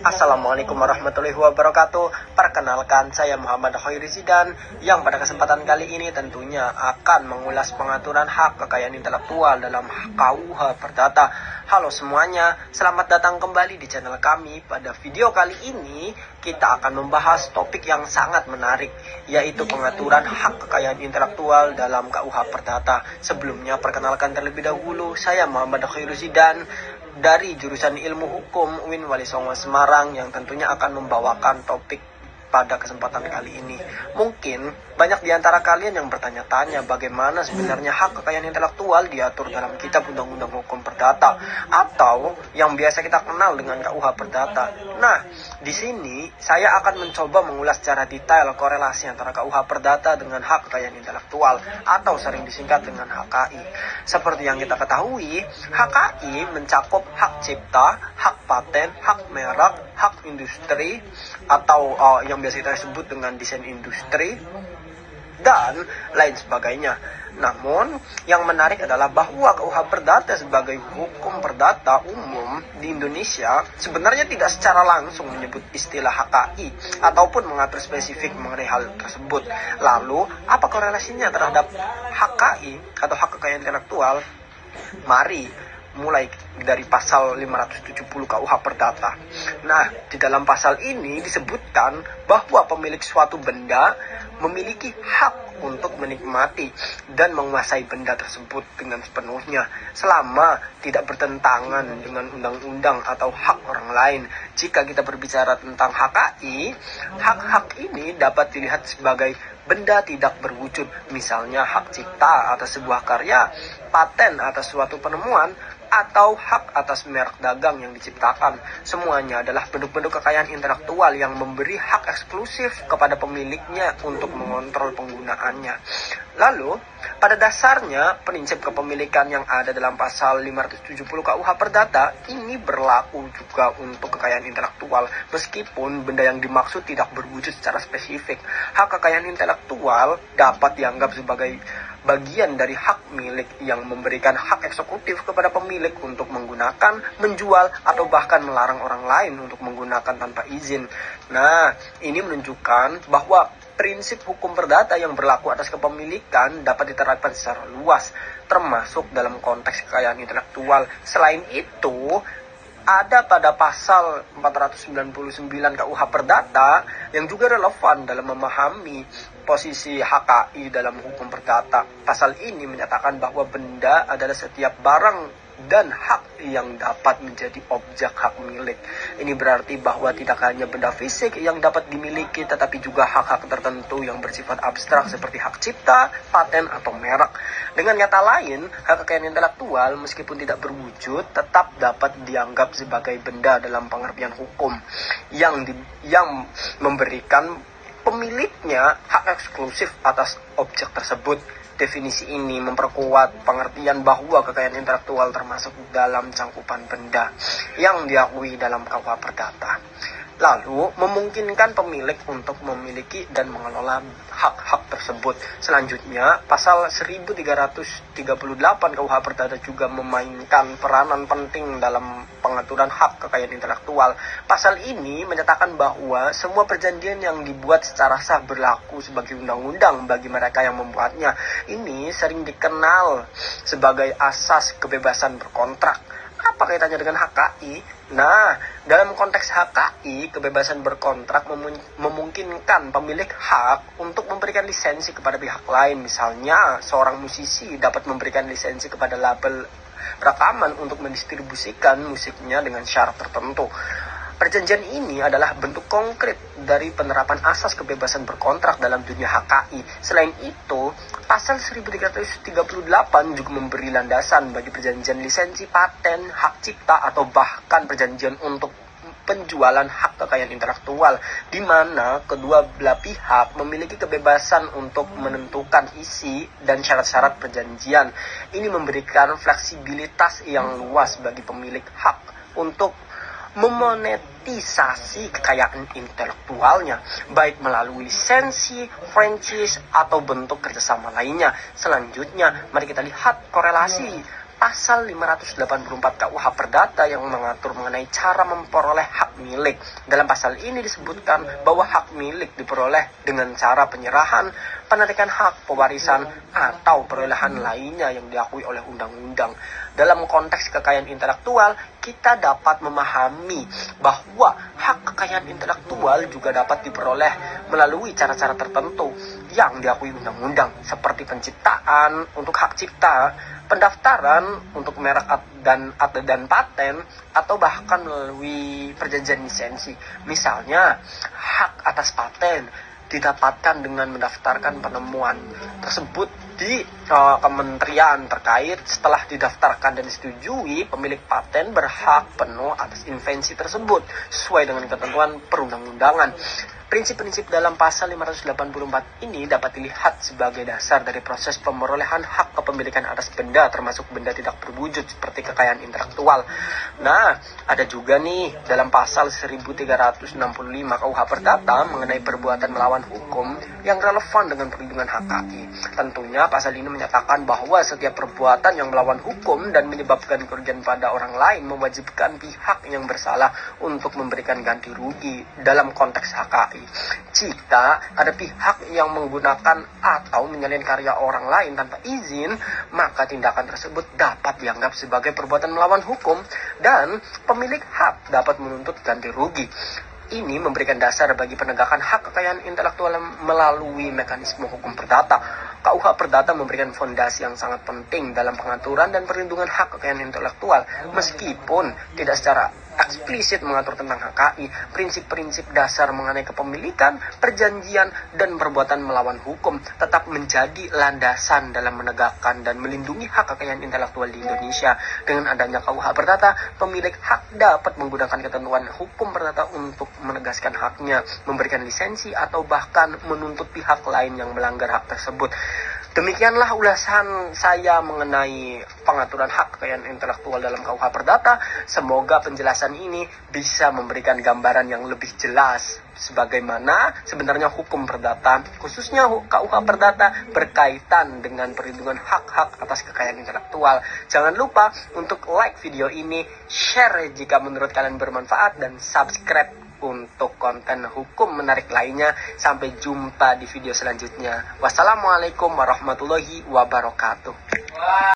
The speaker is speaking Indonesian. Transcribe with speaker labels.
Speaker 1: Assalamualaikum warahmatullahi wabarakatuh. Perkenalkan, saya Muhammad Khairi Zidan yang pada kesempatan kali ini tentunya akan mengulas pengaturan hak kekayaan intelektual dalam KUH Perdata. Halo semuanya, selamat datang kembali di channel kami. Pada video kali ini kita akan membahas topik yang sangat menarik, yaitu pengaturan hak kekayaan intelektual dalam KUH Perdata. Sebelumnya perkenalkan terlebih dahulu, saya Muhammad Khairi Zidan dari jurusan Ilmu Hukum UIN Wali Songo Semarang yang tentunya akan membawakan topik pada kesempatan kali ini. Mungkin banyak di antara kalian yang bertanya-tanya bagaimana sebenarnya hak kekayaan intelektual diatur dalam Kitab Undang-Undang Hukum Perdata atau yang biasa kita kenal dengan KUH Perdata. Nah, di sini saya akan mencoba mengulas secara detail korelasi antara KUH Perdata dengan hak kekayaan intelektual atau sering disingkat dengan HKI. Seperti yang kita ketahui, HKI mencakup hak cipta, hak paten, hak merek, hak industri atau yang biasa kita sebut dengan desain industri dan lain sebagainya. Namun, yang menarik adalah bahwa KUH Perdata sebagai hukum perdata umum di Indonesia sebenarnya tidak secara langsung menyebut istilah HKI ataupun mengatur spesifik mengenai hal tersebut. Lalu, apa korelasinya terhadap HKI atau hak kekayaan intelektual? Mari mulai dari pasal 570 KUH Perdata. Nah, di dalam pasal ini disebutkan bahwa pemilik suatu benda memiliki hak untuk menikmati dan menguasai benda tersebut dengan sepenuhnya selama tidak bertentangan dengan undang-undang atau hak orang lain. Jika kita berbicara tentang HKI, hak-hak ini dapat dilihat sebagai benda tidak berwujud, misalnya hak cipta atas sebuah karya, paten atas suatu penemuan, atau hak atas merek dagang yang diciptakan. Semuanya adalah bentuk-bentuk kekayaan intelektual yang memberi hak eksklusif kepada pemiliknya untuk mengontrol penggunaannya. Lalu, pada dasarnya, prinsip kepemilikan yang ada dalam pasal 570 KUH Perdata ini berlaku juga untuk kekayaan intelektual, meskipun benda yang dimaksud tidak berwujud secara spesifik. Hak kekayaan intelektual dapat dianggap sebagai bagian dari hak milik yang memberikan hak eksekutif kepada pemilik untuk menggunakan, menjual, atau bahkan melarang orang lain untuk menggunakan tanpa izin. Nah, ini menunjukkan bahwa prinsip hukum perdata yang berlaku atas kepemilikan dapat diterapkan secara luas, termasuk dalam konteks kekayaan intelektual. Selain itu, ada pada pasal 499 KUH Perdata yang juga relevan dalam memahami posisi HKI dalam hukum perdata. Pasal ini menyatakan bahwa benda adalah setiap barang dan hak yang dapat menjadi objek hak milik. Ini berarti bahwa tidak hanya benda fisik yang dapat dimiliki, tetapi juga hak-hak tertentu yang bersifat abstrak seperti hak cipta, paten, atau merek. Dengan kata lain, hak kekayaan intelektual meskipun tidak berwujud tetap dapat dianggap sebagai benda dalam pengertian hukum yang memberikan pemiliknya hak eksklusif atas objek tersebut. Definisi ini memperkuat pengertian bahwa kekayaan intelektual termasuk dalam cangkupan benda yang diakui dalam KUH Perdata. Lalu, memungkinkan pemilik untuk memiliki dan mengelola hak-hak tersebut. Selanjutnya, pasal 1338 KUH Perdata juga memainkan peranan penting dalam pengaturan hak kekayaan intelektual. Pasal ini menyatakan bahwa semua perjanjian yang dibuat secara sah berlaku sebagai undang-undang bagi mereka yang membuatnya. Ini sering dikenal sebagai asas kebebasan berkontrak. Apa kaitannya dengan HKI? Nah, dalam konteks HKI, kebebasan berkontrak memungkinkan pemilik hak untuk memberikan lisensi kepada pihak lain. Misalnya, seorang musisi dapat memberikan lisensi kepada label rekaman untuk mendistribusikan musiknya dengan syarat tertentu. Perjanjian ini adalah bentuk konkret dari penerapan asas kebebasan berkontrak dalam dunia HKI. Selain itu, pasal 1338 juga memberi landasan bagi perjanjian lisensi paten, hak cipta, atau bahkan perjanjian untuk penjualan hak kekayaan intelektual, di mana kedua belah pihak memiliki kebebasan untuk menentukan isi dan syarat-syarat perjanjian. Ini memberikan fleksibilitas yang luas bagi pemilik hak untuk memonetisasi kekayaan intelektualnya, baik melalui lisensi, franchise, atau bentuk kerjasama lainnya. Selanjutnya, mari kita lihat korelasi pasal 584 KUH Perdata yang mengatur mengenai cara memperoleh hak milik. Dalam pasal ini disebutkan bahwa hak milik diperoleh dengan cara penyerahan, penarikan hak, pewarisan, atau perolehan lainnya yang diakui oleh undang-undang. Dalam konteks kekayaan intelektual, kita dapat memahami bahwa hak kekayaan intelektual juga dapat diperoleh melalui cara-cara tertentu yang diakui undang-undang, seperti penciptaan untuk hak cipta, pendaftaran untuk merek dan paten, atau bahkan melalui perjanjian lisensi. Misalnya, hak atas paten didapatkan dengan mendaftarkan penemuan tersebut di kementerian terkait. Setelah didaftarkan dan disetujui, pemilik paten berhak penuh atas invensi tersebut sesuai dengan ketentuan perundang-undangan. Prinsip-prinsip dalam pasal 584 ini dapat dilihat sebagai dasar dari proses pemerolehan hak kepemilikan atas benda, termasuk benda tidak berwujud seperti kekayaan intelektual. Nah, ada juga nih dalam pasal 1365 KUH Perdata mengenai perbuatan melawan hukum yang relevan dengan perlindungan HKI. Tentunya pasal ini menyatakan bahwa setiap perbuatan yang melawan hukum dan menyebabkan kerugian pada orang lain mewajibkan pihak yang bersalah untuk memberikan ganti rugi dalam konteks HKI. Jika ada pihak yang menggunakan atau menyalin karya orang lain tanpa izin, maka tindakan tersebut dapat dianggap sebagai perbuatan melawan hukum dan pemilik hak dapat menuntut ganti rugi. Ini memberikan dasar bagi penegakan hak kekayaan intelektual melalui mekanisme hukum perdata. KUH Perdata memberikan fondasi yang sangat penting dalam pengaturan dan perlindungan hak kekayaan intelektual. Meskipun tidak secara eksplisit mengatur tentang HKI, prinsip-prinsip dasar mengenai kepemilikan, perjanjian, dan perbuatan melawan hukum tetap menjadi landasan dalam menegakkan dan melindungi hak kekayaan intelektual di Indonesia. Dengan adanya KUH Perdata, pemilik hak dapat menggunakan ketentuan hukum perdata untuk menegaskan haknya, memberikan lisensi, atau bahkan menuntut pihak lain yang melanggar hak tersebut. Demikianlah ulasan saya mengenai pengaturan hak kekayaan intelektual dalam KUH Perdata. Semoga penjelasan ini bisa memberikan gambaran yang lebih jelas sebagaimana sebenarnya hukum perdata, khususnya KUH Perdata, berkaitan dengan perlindungan hak-hak atas kekayaan intelektual. Jangan lupa untuk like video ini, share jika menurut kalian bermanfaat, dan subscribe untuk konten hukum menarik lainnya. Sampai jumpa di video selanjutnya. Wassalamualaikum warahmatullahi wabarakatuh.